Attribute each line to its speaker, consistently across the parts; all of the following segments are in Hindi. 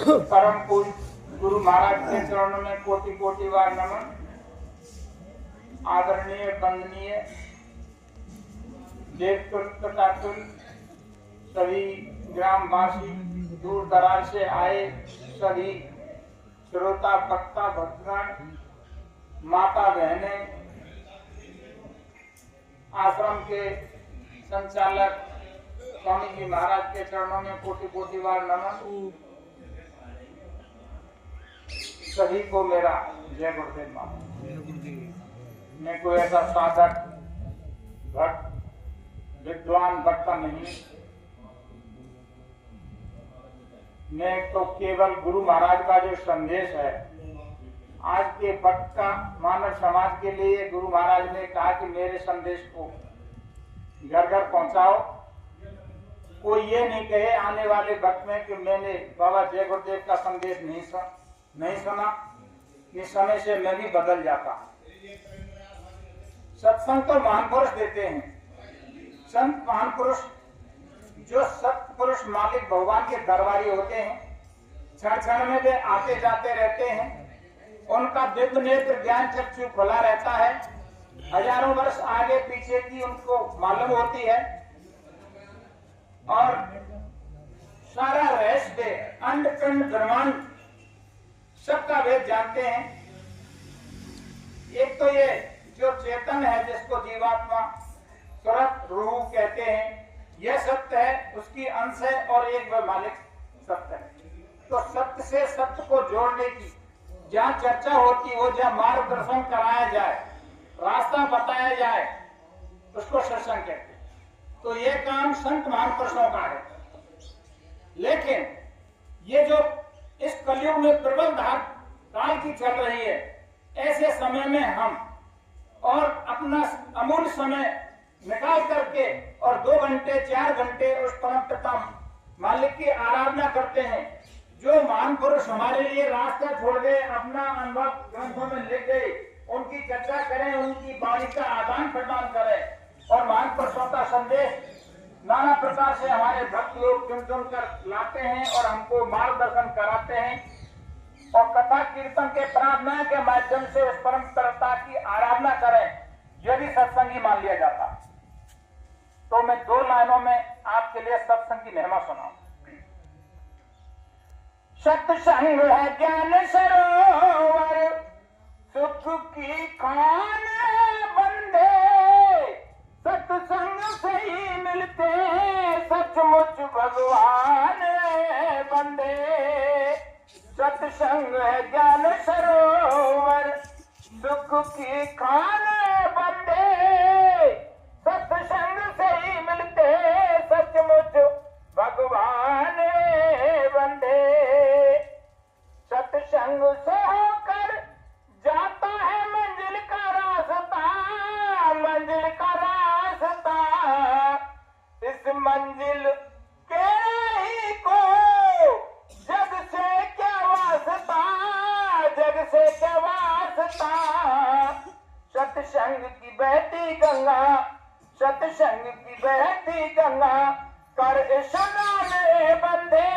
Speaker 1: परम पूज्य गुरु महाराज के चरणों में कोटि कोटि बार नमन। आदरणीय वंदनीय देवतुल पितातुल सभी ग्रामवासी, दूर दराज से आए सभी श्रोता वक्ता भक्तगण, माता बहने, आश्रम के संचालक स्वामी जी महाराज के चरणों में कोटि कोटि बार नमन। सभी को मेरा जय गुरुदेव माता। मैं कोई ऐसा साधक भक्त विद्वान वक्ता नहीं, मैं तो केवल गुरु महाराज का जो संदेश है आज के वक्त का मानव समाज के लिए गुरु महाराज ने कहा कि मेरे संदेश को घर घर पहुंचाओ। कोई ये नहीं कहे आने वाले वक्त में कि मैंने बाबा जय गुरुदेव का संदेश नहीं सुना, इस समय से मैं भी बदल जाता। सत्संग तो महान पुरुष देते हैं, संत महान पुरुष जो सत्य पुरुष मालिक भगवान के दरबारी होते हैं, क्षण क्षण में वे आते जाते रहते हैं, उनका दिव्य नेत्र ज्ञान चक्षु खुला रहता है, हजारों वर्ष आगे पीछे की उनको मालूम होती है और सारा रहस्य अंड पिंड ब्रह्मांड सबका भेद जानते हैं। एक तो ये जो चेतन है जिसको जीवात्मा सुरत रूह कहते हैं, यह सत्य है, उसकी अंश है और एक वह मालिक सत्य है। तो सत्य से सत्य को जोड़ने की जहाँ चर्चा होती हो, जहाँ मार्गदर्शन कराया जाए, रास्ता बताया जाए, उसको सत्संग कहते हैं। तो ये काम संत महान पुरुषों का है। लेकिन ये जो इस कलयुग में प्रबल धार काल की चल रही है, ऐसे समय में हम और अपना अमूल्य समय निकाल करके और 2 घंटे 4 घंटे उस परम पिता मालिक की आराधना करते हैं, जो महान पुरुष हमारे लिए रास्ता छोड़ गए, अपना अनुभव ग्रंथों में लिख गए, उनकी चर्चा करें, उनकी वाणी का आदान प्रदान करें और महान पुरुषों का संदेश नाना प्रकार से हमारे भक्त लोग चुन चुन कर लाते हैं और हमको मार्गदर्शन कराते हैं और कथा कीर्तन के प्रार्थना के माध्यम से उस परम पिता की आराधना करें, यह भी सत्संग ही मान लिया जाता। तो मैं 2 लाइनों में आपके लिए सत्संग की महिमा सुनाऊं। सत्संग है ज्ञान सरोवर, सुख की खान बंदे, सत्संग से ही मिलते सचमुच भगवान बंदे। सत्संग है ज्ञान सरोवर, सुख की खान बंदे, सत्संग से ही मिलते सचमुच भगवान बंदे। सत्संग से होकर जाता है मंजिल का रास्ता, मंजिल का रास्ता। इस मंजिल के ही को जग से क्या वास्ता, जग से क्या वास्ता। सत्संग की बहती गंगा, सत्संग की बहती गंगा, कर स्नान बंदे।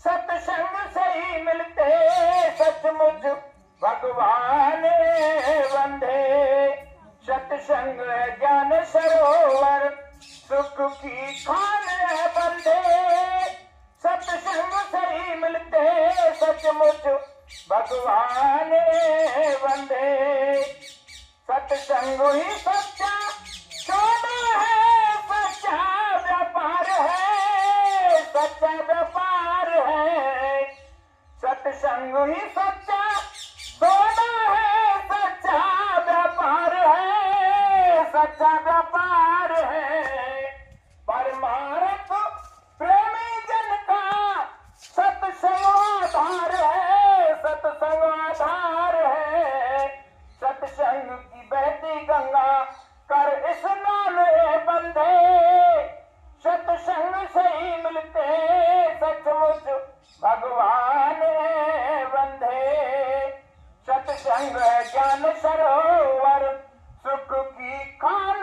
Speaker 1: सत्संग से ही मिलते सचमुच भगवान बंदे। सत्संग ज्ञान सरोवर, सुख की खान बंदे। सत्संग से ही मिलते सचमुच भगवान बंदे। सत्संग ही सच्चा सोना है, सच्चा व्यापार है, सच्चा व्यापार है। सत्संग ही सच्चा सोना है, सच्चा व्यापार है, सच्चा व्यापार है। परमार्थ प्रेमी जन का सत्संग आधार है, सत्संग आधार है। सत्संग की बहती गंगा, कर स्नान बंदे। सत्संग से ही मिलते सचमुच भगवान बंदे। सत्संग ज्ञान सरोवर, सुख की खान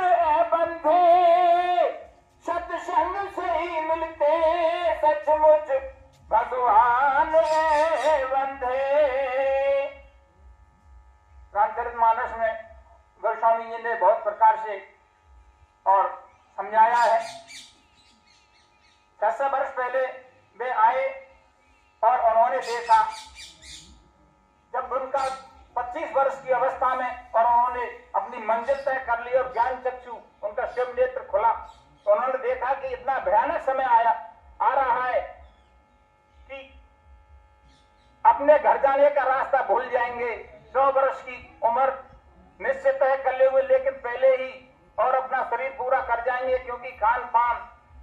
Speaker 1: स्वामी जी ने बहुत प्रकार से और समझाया है। 600 वर्ष पहले वे आए और उन्होंने देखा, जब उनका 25 वर्ष की अवस्था में और उन्होंने अपनी मंजिल तय कर ली और ज्ञान चक्षु उनका शिव नेत्र खुला, तो उन्होंने देखा कि इतना भयानक समय आ रहा है कि अपने घर जाने का रास्ता भूल जाएंगे। 100 वर्ष की उम्र निश्चित तय कर ले हुए, लेकिन पहले ही और अपना शरीर पूरा कर जाएंगे, क्योंकि खान पान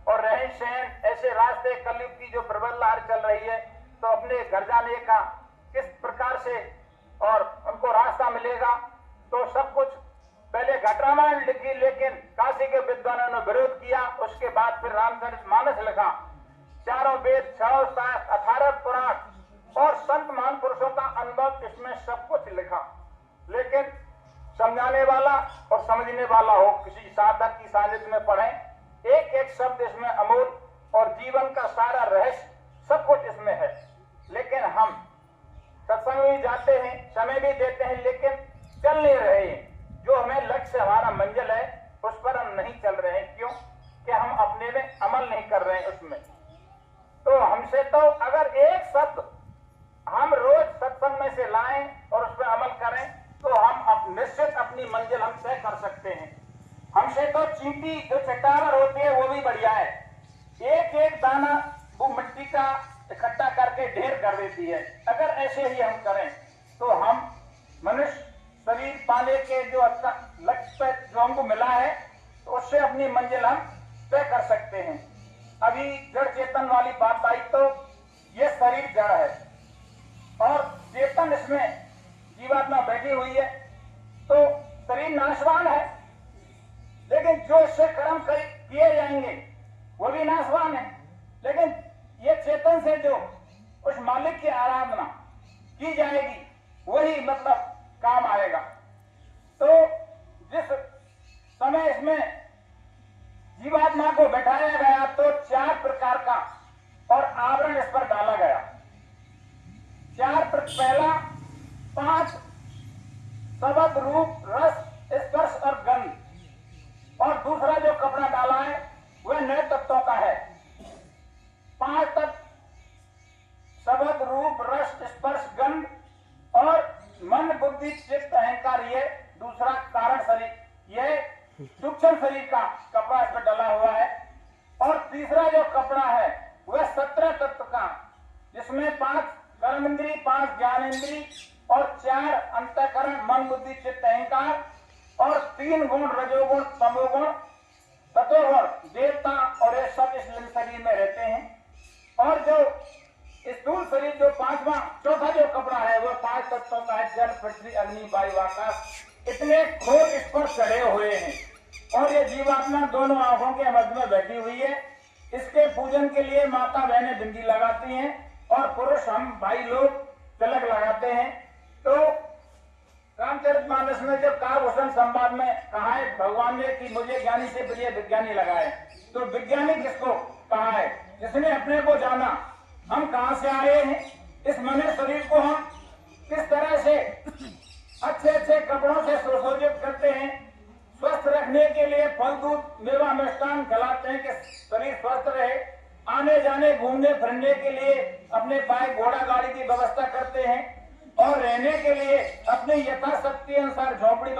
Speaker 1: और रहन सहन ऐसे रास्ते कलयुग की जो प्रबल लहर चल रही है, तो अपने घर जाने का किस प्रकार से और उनको रास्ता मिलेगा। तो सब कुछ पहले घटरामायण लिखी, लेकिन काशी के विद्वानों ने विरोध किया। उसके बाद फिर रामचरितमानस लिखा, चारों वेद, 6 शास्त्र, 18 पुराण और संत महापुरुषों का अनुभव, इसमें सब कुछ लिखा। लेकिन समझाने वाला और समझने वाला हो, किसी साधक की सानिध्य में पढ़े, एक एक शब्द इसमें अमूल और जीवन का सारा रहस्य सब कुछ इसमें है। लेकिन हम सत्संग में जाते हैं, समय भी देते हैं, लेकिन चल नहीं रहे हैं। जो हमें लक्ष्य, हमारा मंजिल है, उस पर हम नहीं चल रहे हैं। क्यों? कि हम अपने में अमल नहीं कर रहे हैं उसमें। तो हमसे तो अगर एक शब्द हम रोज सत्संग में से लाएं और उस पर अमल करें, तो हम निश्चित अपनी मंजिल हम तय कर सकते हैं। हमसे तो चींटी जो चट्टावर होती है वो भी बढ़िया है, एक एक दाना वो मिट्टी का इकट्ठा करके ढेर कर देती है। अगर ऐसे ही हम करें तो हम मनुष्य शरीर पाने के जो लक्ष्य जो हमको मिला है, तो उससे अपनी मंजिल हम तय कर सकते हैं। अभी जड़ चेतन वाली बात आई, तो ये शरीर जड़ है और चेतन इसमें जीवात्मा बैठी हुई है। तो शरीर नाशवान है, लेकिन जो इससे कर्म किए जाएंगे वो भी नाशवान है। लेकिन ये चेतन से जो उस मालिक की आराधना की जाएगी, वही मतलब काम आएगा। तो जिस समय इसमें जीवात्मा को बैठाया गया, तो 4 प्रकार का और आवरण इस पर डाला गया। पहला 5 शब्द, रूप, रस, स्पर्श और गंध, और दूसरा जो कपड़ा डाला है वह 9 तत्वों का है। 5 तत्व शब्द, रूप, रस, स्पर्श, गंध और मन, बुद्धि, चित्त, अहंकार, ये दूसरा कारण शरीर, यह सूक्ष्म शरीर का कपड़ा इस पर डला हुआ है। और तीसरा जो कपड़ा है वह 17 तत्व का, जिसमें 5 कर्म इंद्री, 5 ज्ञान इंद्री और 4 अंतःकरण, मन, बुद्धि, चित्त, अहंकार और 3 गुण, रजोगुण, तमोगुण, सतोगुण, देवता, और ये सब इस लिंग शरीर में रहते हैं। और जो स्थूल शरीर जो 5वां चौथा जो कपड़ा है वह 5 तत्वों का है, जल, पृथ्वी, अग्नि, वायु, आकाश। इतने खोल इस पर चढ़े हुए हैं और ये जीवात्मा दोनों आंखों के मध्य में बैठी हुई है। इसके पूजन के लिए माता बहनें बिंदी लगाती हैं और पुरुष हम भाई लोग तिलक लगाते हैं। तो रामचरितमानस में जब कालभूषण संवाद में कहा है भगवान ने कि मुझे ज्ञानी से प्रिय विज्ञानी लगाए, तो विज्ञानी किसको कहा है? जिसने अपने को जाना, हम कहां से आए हैं, इस मनुष्य शरीर को हम किस तरह से अच्छे अच्छे कपड़ों से सुशोभित करते हैं, स्वस्थ रखने के लिए फल, दूध, मेवा, मिष्ठान खिलाते हैं कि शरीर स्वस्थ रहे, आने जाने, घूमने फिरने के लिए अपने बाइक, घोड़ा गाड़ी की व्यवस्था करते हैं, और रहने के लिए अपने यथाशक्ति अनुसार झोपड़ी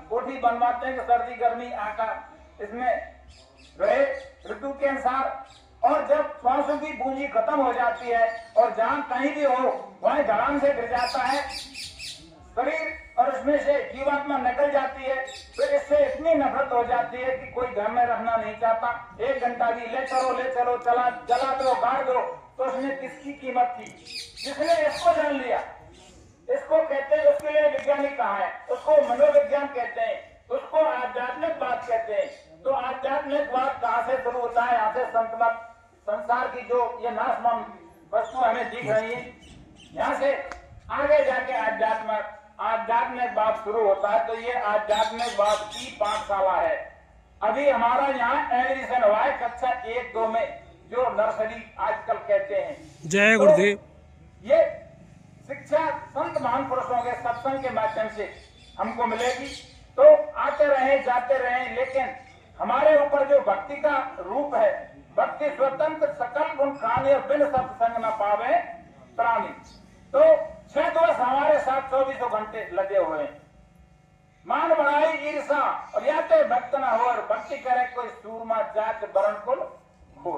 Speaker 1: कोठी बनवाते हैं कि सर्दी गर्मी आकर इसमें रहे ऋतु के अनुसार। और जब श्वासों की पूंजी खत्म हो जाती है और जहां कहीं भी हो वहीं धड़ाम से गिर जाता है शरीर और उसमें से जीवात्मा निकल जाती है, फिर इससे इतनी नफरत हो जाती है कि कोई घर में रहना नहीं चाहता। 1 घंटा भी ले चलो जला दो, गाड़ दो, तो उसने किसकी कीमत थी? जिसने इसको जान लिया, इसको कहते हैं, उसके लिए वैज्ञानिक कहा है, उसको मनोविज्ञान कहते हैं, उसको आध्यात्मिकवाद कहते हैं। तो आध्यात्मिकवाद कहाँ से शुरू होता है? यहाँ से संतमत संसार की जो ये नाशवान वस्तु हमें दिख रही है, यहाँ से आगे जाके आध्यात्मिकवाद शुरू होता है। तो ये आध्यात्मिकवाद की पाठशाला है। अभी हमारा यहाँ एडमिशन हुआ है कक्षा 1-2 में, जो नर्सरी आजकल कहते हैं।
Speaker 2: जय गुरुदेव।
Speaker 1: तो ये शिक्षा संत महान पुरुषों के सत्संग के माध्यम से हमको मिलेगी, तो आते रहे। जाते रहे, लेकिन हमारे ऊपर जो भक्ति का रूप है, भक्ति स्वतंत्र सकल गुण खाने बिन सत्संग न पावे प्राणी। तो 6 दिवस हमारे साथ 24 घंटे लगे हुए हैं। मान बढ़ाई ईर्षा और या तो भक्त न हो, और भक्ति करे कोई सूरमा जात वरण कुल हो।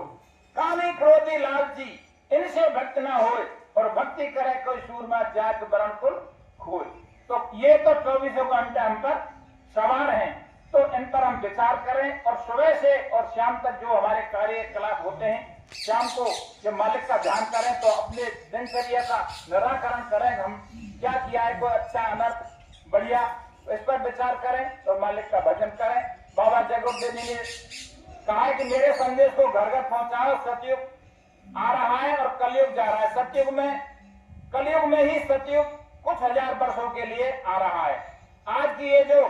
Speaker 1: कामी क्रोधी लालची इनसे भक्त न हो, और भक्ति करे कोई सूरमा जात वरण कुल हो। तो ये तो 24 घंटे हम पर सवार हैं, तो इन पर हम विचार करें, और सुबह से और शाम तक जो हमारे कार्यकलाप होते हैं, शाम को जब मालिक का ध्यान करें तो अपने दिनचर्या का निराकरण करें, हम क्या किया है, कोई अच्छा अनर्थ बढ़िया, इस पर विचार करें और मालिक का भजन करें। बाबा जगरूप ने कहा है कि मेरे संदेश को घर घर पहुंचाओ, सतयुग आ रहा है और कलयुग जा रहा है। कलयुग में ही सतयुग कुछ हजार वर्षों के लिए आ रहा है। आज की ये जो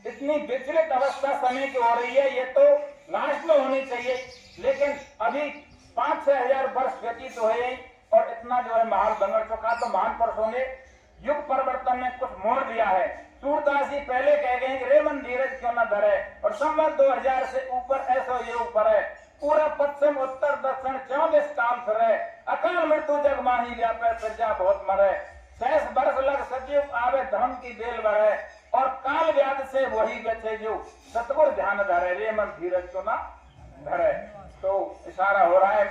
Speaker 1: इतनी विचलित अवस्था समय की हो रही है, ये तो लास्ट में होनी चाहिए, लेकिन अभी 5-6 हजार वर्ष व्यतीत हुए और इतना जो है माहौल बिगड़ चुका। तो महान पुरुषों ने युग परिवर्तन में कुछ मोड़ दिया है। सूरदास जी पहले कह गए कि रे मन धीरज क्यों न धरे, और संवत 2000 से ऊपर ऐसा योग पर है, पूरा पश्चिम उत्तर दक्षिण 24 काल फिरे, अकाल मृत्यु जग माही व्यापे प्रजा बहुत मरे, 6 वर्ष लग सतयुग आवे धर्म की बेल बढ़े, और काल व्याध से वही बचे जो सतगुर ध्यान धरे, रे मन धीरज क्यों न धरे। तो इशारा हो रहा है